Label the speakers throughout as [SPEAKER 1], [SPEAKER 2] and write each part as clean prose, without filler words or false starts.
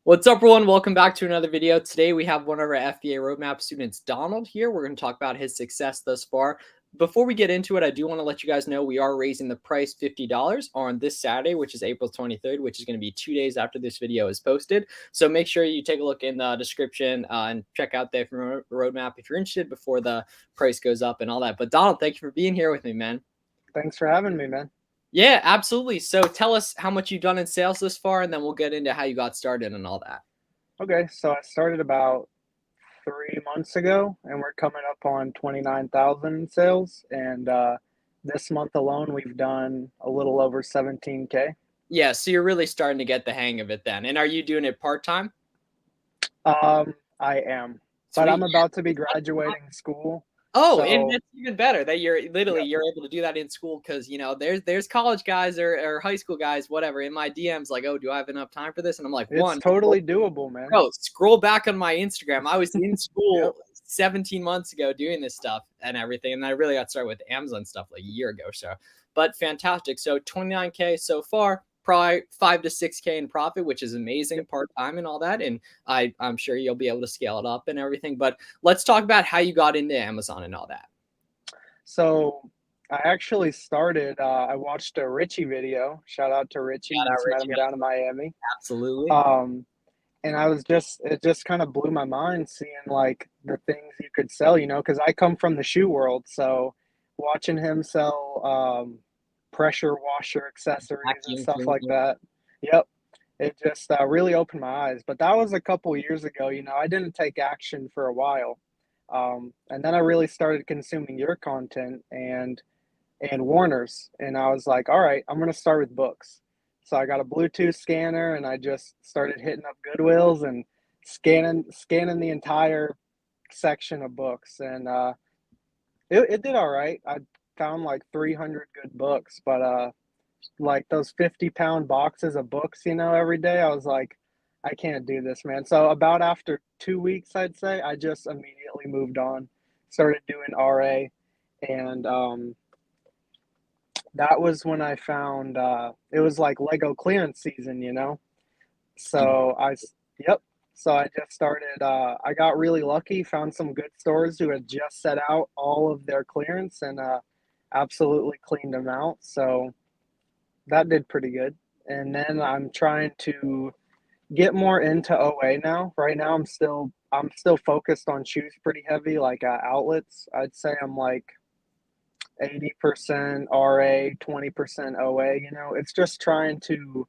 [SPEAKER 1] What's up, everyone? Welcome back to another video. Today we have one of our FBA roadmap students, Donald, here. We're going to talk about his success thus far. Before we get into it, I do want to let you guys know we are raising the price $50 on this Saturday, which is April 23rd, which is going to be 2 days after this video is posted. So make sure you take a look in the description and check out the roadmap if you're interested before the price goes up and all that. But Donald, thank you for being here with me, man.
[SPEAKER 2] Thanks for having me, man.
[SPEAKER 1] Yeah, absolutely. So tell us how much you've done in sales this far, and then we'll get into how you got started and all that.
[SPEAKER 2] Okay, so I started about 3 months ago, and we're coming up on 29,000 in sales. And this month alone, we've done a little over 17K.
[SPEAKER 1] Yeah, so you're really starting to get the hang of it then. And are you doing it part-time?
[SPEAKER 2] I am, but
[SPEAKER 1] Sweet.
[SPEAKER 2] I'm about to be graduating school.
[SPEAKER 1] Oh, and
[SPEAKER 2] So,
[SPEAKER 1] that's even better that you're literally
[SPEAKER 2] yep,
[SPEAKER 1] you're able to do that in school because there's college guys or high school guys, whatever, in my DMs like, oh, do I have enough time for this? And I'm like,
[SPEAKER 2] it's
[SPEAKER 1] one,
[SPEAKER 2] totally doable, man.
[SPEAKER 1] bro, scroll back on my Instagram. I was in
[SPEAKER 2] Yep.
[SPEAKER 1] school 17 months ago doing this stuff and everything. And I really got started with Amazon stuff like a year ago. So, but fantastic. So 29K so far, probably 5 to 6K in profit, which is amazing
[SPEAKER 2] Yep.
[SPEAKER 1] part-time and all that. And I'm sure you'll be able to scale it up and everything. But let's talk about how you got into Amazon and all that.
[SPEAKER 2] So I actually started, I watched a Richie video. Shout out to Richie.
[SPEAKER 1] Shout out
[SPEAKER 2] Just met
[SPEAKER 1] Richie.
[SPEAKER 2] him down in Miami.
[SPEAKER 1] Absolutely.
[SPEAKER 2] Um, and it just kind of blew my mind seeing like the things you could sell, because I come from the shoe world. So watching him sell pressure washer accessories and
[SPEAKER 1] Vacuum
[SPEAKER 2] stuff like
[SPEAKER 1] cleaner.
[SPEAKER 2] that. Yep. It just really opened my eyes. But that was a couple years ago. I didn't take action for a while. And then I really started consuming your content and Warner's. And I was like, all right, I'm going to start with books. So I got a Bluetooth scanner and I just started hitting up Goodwills and scanning the entire section of books. And it did all right. I found like 300 good books, but like those 50-pound boxes of books, every day, I was like, I can't do this, man. So about after 2 weeks, I'd say, I just immediately moved on, started doing RA. And that was when I found it was like Lego clearance season. So yep. So I just started. I got really lucky, found some good stores who had just set out all of their clearance and absolutely cleaned them out. So that did pretty good. And then I'm trying to get more into OA now. Right now, I'm still focused on shoes pretty heavy, like outlets. I'd say I'm like 80% RA, 20% OA. It's just trying to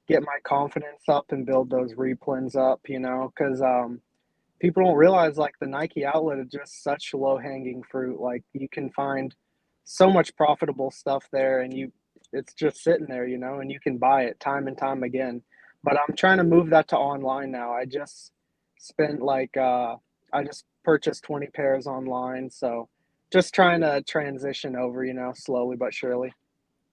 [SPEAKER 2] get my confidence up and build those replens up, because people don't realize like the Nike outlet is just such low hanging fruit. Like you can find so much profitable stuff there and it's just sitting there, and you can buy it time and time again. But I'm trying to move that to online now. I just spent like I just purchased 20 pairs online, so just trying to transition over, slowly but surely.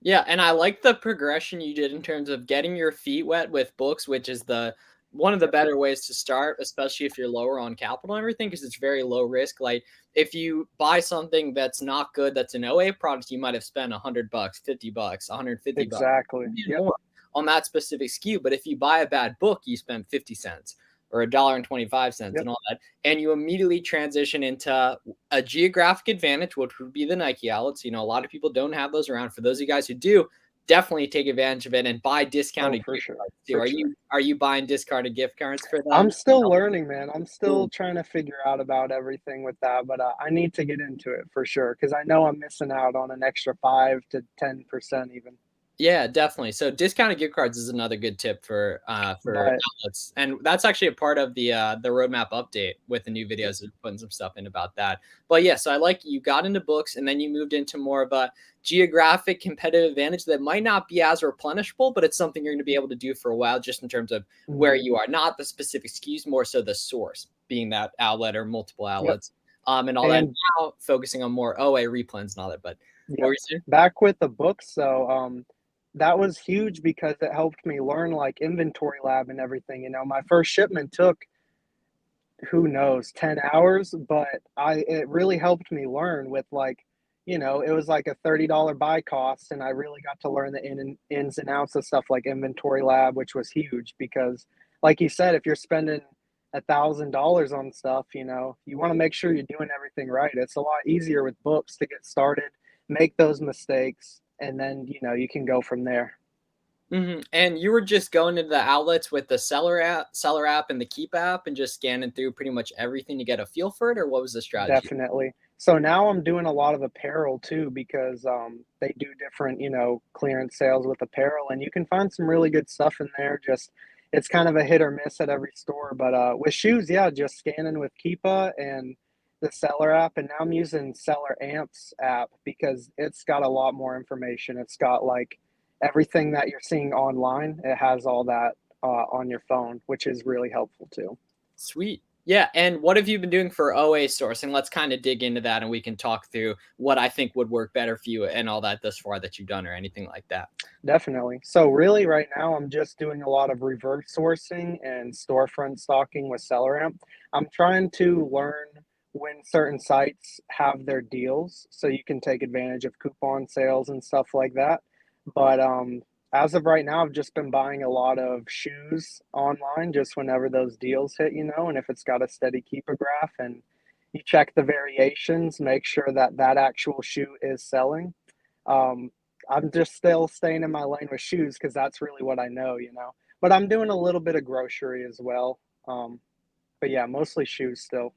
[SPEAKER 1] Yeah, and I like the progression you did in terms of getting your feet wet with books, which is the one of the
[SPEAKER 2] Yep.
[SPEAKER 1] better ways to start, especially if you're lower on capital and everything, because it's very low risk. Like if you buy something that's not good, that's an OA product, you might have spent $100, $50, $150,
[SPEAKER 2] Exactly.
[SPEAKER 1] maybe
[SPEAKER 2] Yep.
[SPEAKER 1] more on that specific SKU. But if you buy a bad book, you spend 50 cents or $1.25
[SPEAKER 2] Yep.
[SPEAKER 1] and all that, and you immediately transition into a geographic advantage, which would be the Nike outlets. A lot of people don't have those around. For those of you guys who do, definitely take advantage of it and buy
[SPEAKER 2] Oh,
[SPEAKER 1] discounted
[SPEAKER 2] for
[SPEAKER 1] gift
[SPEAKER 2] sure.
[SPEAKER 1] cards too.
[SPEAKER 2] For
[SPEAKER 1] Are
[SPEAKER 2] sure.
[SPEAKER 1] you buying discarded gift cards for
[SPEAKER 2] I'm
[SPEAKER 1] them?
[SPEAKER 2] still learning, man. I'm still
[SPEAKER 1] Cool.
[SPEAKER 2] trying to figure out about everything with that, but I need to get into it for sure because I know I'm missing out on an extra 5 to 10% even.
[SPEAKER 1] Yeah, definitely. So discounted gift cards is another good tip for
[SPEAKER 2] But
[SPEAKER 1] outlets, and that's actually a part of the roadmap update with the new
[SPEAKER 2] yep,
[SPEAKER 1] videos. We're putting some stuff in about that. But yeah, so I like you got into books, and then you moved into more of a geographic competitive advantage that might not be as replenishable, but it's something you're going to be able to do for a while, just in terms of where
[SPEAKER 2] mhm,
[SPEAKER 1] you are, not the specific SKUs, more so the source being that outlet or multiple
[SPEAKER 2] yep,
[SPEAKER 1] outlets, and all that.
[SPEAKER 2] and
[SPEAKER 1] Now focusing on more OA replens and all that. But what were
[SPEAKER 2] yep.
[SPEAKER 1] you saying?
[SPEAKER 2] Back with the books, so that was huge because it helped me learn like inventory lab and everything. My first shipment took who knows 10 hours, but I it really helped me learn with like it was like a $30 buy cost and I really got to learn the ins and outs of stuff like inventory lab, which was huge because like you said, if you're spending $1,000 on stuff, you want to make sure you're doing everything right. It's a lot easier with books to get started, make those mistakes, and then you can go from there.
[SPEAKER 1] And you were just going into the outlets with the Seller app, and the Keep app, and just scanning through pretty much everything to get a feel for it, or what was the strategy?
[SPEAKER 2] Definitely. So now I'm doing a lot of apparel too because they do different, clearance sales with apparel, and you can find some really good stuff in there. Just it's kind of a hit or miss at every store, but with shoes, yeah, just scanning with Keepa and the Seller app, and now I'm using SellerAmp's app because it's got a lot more information. It's got like everything that you're seeing online. It has all that on your phone, which is really helpful too.
[SPEAKER 1] Sweet. Yeah, and what have you been doing for OA sourcing? Let's kind of dig into that, and we can talk through what I think would work better for you and all that thus far that you've done or anything like that.
[SPEAKER 2] Definitely. So really right now I'm just doing a lot of reverse sourcing and storefront stocking with SellerAmp. I'm trying to learn when certain sites have their deals so you can take advantage of coupon sales and stuff like that. But as of right now I've just been buying a lot of shoes online just whenever those deals hit, and if it's got a steady keeper graph and you check the variations, make sure that that actual shoe is selling. um, I'm just still staying in my lane with shoes because that's really what I know. But I'm doing a little bit of grocery as well. Um, but yeah, mostly shoes still.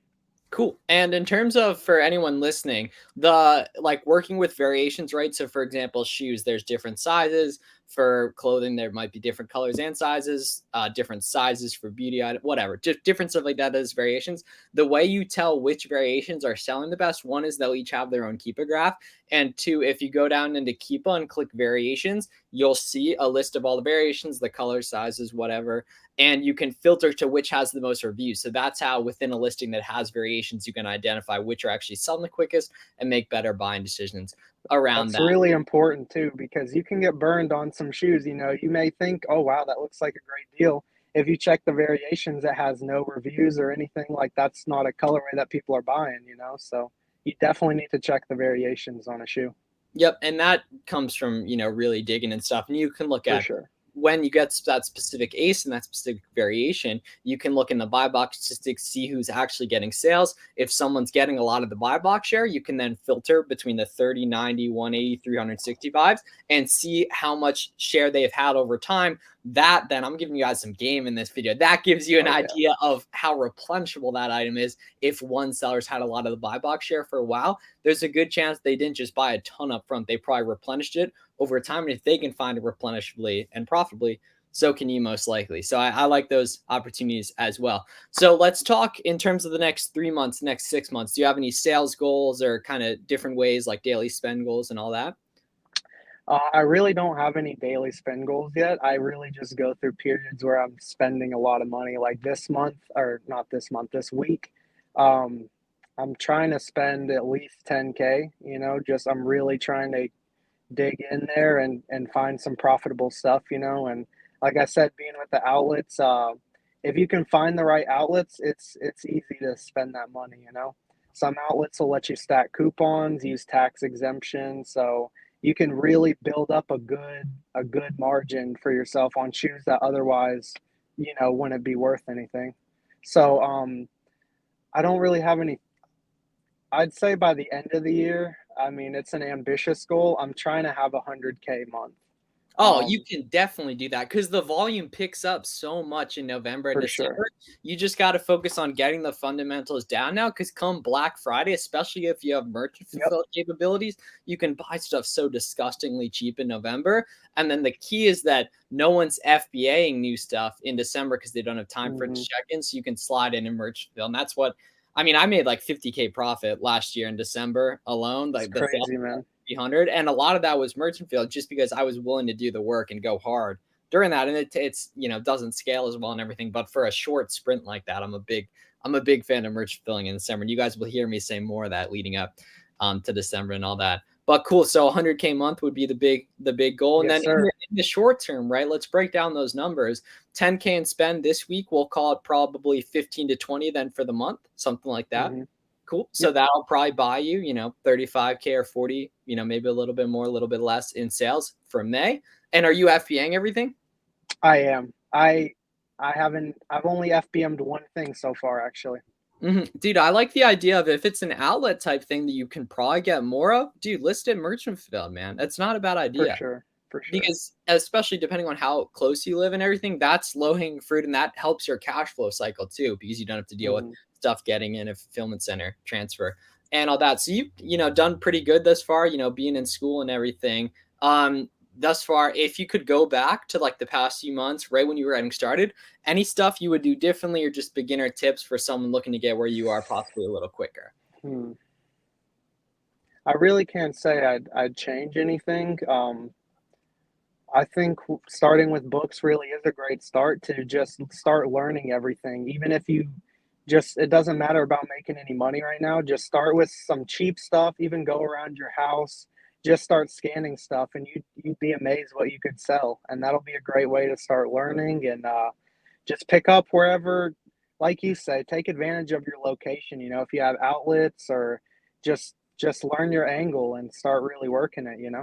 [SPEAKER 1] Cool. And in terms of for anyone listening, the like working with variations, right? So for example, shoes, there's different sizes. For clothing, there might be different colors and sizes, different sizes for beauty item, whatever, just different stuff like that. Those variations. The way you tell which variations are selling the best, one is they'll each have their own Keepa graph. And two, if you go down into Keepa and click variations, you'll see a list of all the variations, the colors, sizes, whatever, and you can filter to which has the most reviews. So that's how within a listing that has variations, you can identify which are actually selling the quickest and make better buying decisions around
[SPEAKER 2] That's
[SPEAKER 1] that.
[SPEAKER 2] really important too because you can get burned on some shoes. You may think, oh, wow, that looks like a great deal. If you check the variations, it has no reviews or anything like that's not a colorway that people are buying. So you definitely need to check the variations on a shoe
[SPEAKER 1] Yep, and that comes from, really digging and stuff. And you can look
[SPEAKER 2] for
[SPEAKER 1] at
[SPEAKER 2] sure.
[SPEAKER 1] when you get that specific ace and that specific variation, you can look in the buy box statistics, see who's actually getting sales. If someone's getting a lot of the buy box share, you can then filter between the 30, 90, 180, 365s and see how much share they've had over time. That then I'm giving you guys some game in this video. That gives you an
[SPEAKER 2] Oh yeah,
[SPEAKER 1] idea of how replenishable that item is. If one seller's had a lot of the buy box share for a while, there's a good chance they didn't just buy a ton up front. They probably replenished it over time. And if they can find it replenishably and profitably, so can you most likely. So I like those opportunities as well. So let's talk in terms of the next 3 months, next 6 months. Do you have any sales goals or kind of different ways like daily spend goals and all that?
[SPEAKER 2] I really don't have any daily spend goals yet. I really just go through periods where I'm spending a lot of money. Like this month, or not this month, this week, um, I'm trying to spend at least 10K. Just I'm really trying to dig in there and find some profitable stuff. And like I said, being with the outlets, if you can find the right outlets, it's easy to spend that money. Some outlets will let you stack coupons, use tax exemption, so you can really build up a good margin for yourself on shoes that otherwise wouldn't be worth anything. So I don't really have any. I'd say by the end of the year, I mean, it's an ambitious goal. I'm trying to have 100K month.
[SPEAKER 1] Oh, you
[SPEAKER 2] Um,
[SPEAKER 1] can definitely do that because the volume picks up so much in November and
[SPEAKER 2] for sure.
[SPEAKER 1] December. You just got to focus on getting the fundamentals down now because come Black Friday, especially if you have merchant
[SPEAKER 2] Yep.
[SPEAKER 1] fulfilled capabilities, you can buy stuff so disgustingly cheap in November. And then the key is that no one's FBAing new stuff in December because they don't have time for it to
[SPEAKER 2] Hmm.
[SPEAKER 1] check in. So you can slide in and merchant fulfill. And that's what I mean. I made like 50K profit last year in December alone.
[SPEAKER 2] It's
[SPEAKER 1] Like the sales
[SPEAKER 2] crazy, man.
[SPEAKER 1] 300, and a lot of that was merchant field just because I was willing to do the work and go hard during that. And it's doesn't scale as well and everything, but for a short sprint like that, I'm a big fan of merchant filling in December. And you guys will hear me say more of that leading up to December and all that. But cool. So 100K month would be the big goal. And
[SPEAKER 2] Yes,
[SPEAKER 1] then in
[SPEAKER 2] sir.
[SPEAKER 1] the short term, right? Let's break down those numbers. 10K in spend this week. We'll call it probably 15 to 20 then for the month, something like that.
[SPEAKER 2] Hmm.
[SPEAKER 1] Cool. So
[SPEAKER 2] Yep.
[SPEAKER 1] that'll probably buy you, 35K or 40, maybe a little bit more, a little bit less in sales for May. And are you FBAing everything?
[SPEAKER 2] I am. I've only FBM'd one thing so far, actually.
[SPEAKER 1] Dude, I like the idea of if it's an outlet type thing that you can probably get more of, dude, list it merchant fulfilled, man. That's not a bad
[SPEAKER 2] For
[SPEAKER 1] idea.
[SPEAKER 2] sure, for sure.
[SPEAKER 1] Because especially depending on how close you live and everything, that's low-hanging fruit, and that helps your cash flow cycle too, because you don't have to deal with
[SPEAKER 2] Mhm.
[SPEAKER 1] stuff getting in a fulfillment center, transfer, and all that. So you've done pretty good thus far, being in school and everything. Thus far, if you could go back to like the past few months, right when you were getting started, any stuff you would do differently or just beginner tips for someone looking to get where you are possibly a little quicker?
[SPEAKER 2] Hmm. I really can't say I'd change anything. I think starting with books really is a great start to just start learning everything. Even if you just, it doesn't matter about making any money right now, just start with some cheap stuff, even go around your house, just start scanning stuff and you'd be amazed what you could sell. And that'll be a great way to start learning and just pick up wherever, like you say, take advantage of your location. If you have outlets or just learn your angle and start really working it.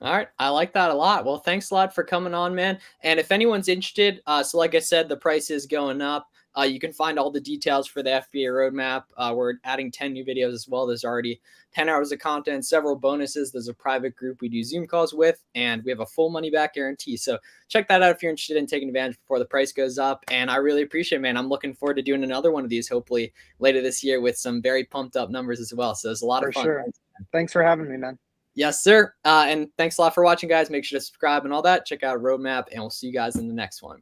[SPEAKER 1] All right, I like that a lot. Well, thanks a lot for coming on, man. And if anyone's interested, so like I said, the price is going up. You can find all the details for the FBA roadmap. We're adding 10 new videos as well. There's already 10 hours of content, several bonuses. There's a private group we do Zoom calls with, and we have a full money back guarantee. So check that out if you're interested in taking advantage before the price goes up. And I really appreciate it, man. I'm looking forward to doing another one of these hopefully later this year with some very pumped up numbers as well. So it's a lot of
[SPEAKER 2] For
[SPEAKER 1] fun.
[SPEAKER 2] sure. Thanks for having me, man.
[SPEAKER 1] Yes, sir. And thanks a lot for watching, guys. Make sure to subscribe and all that. Check out Roadmap, and we'll see you guys in the next one.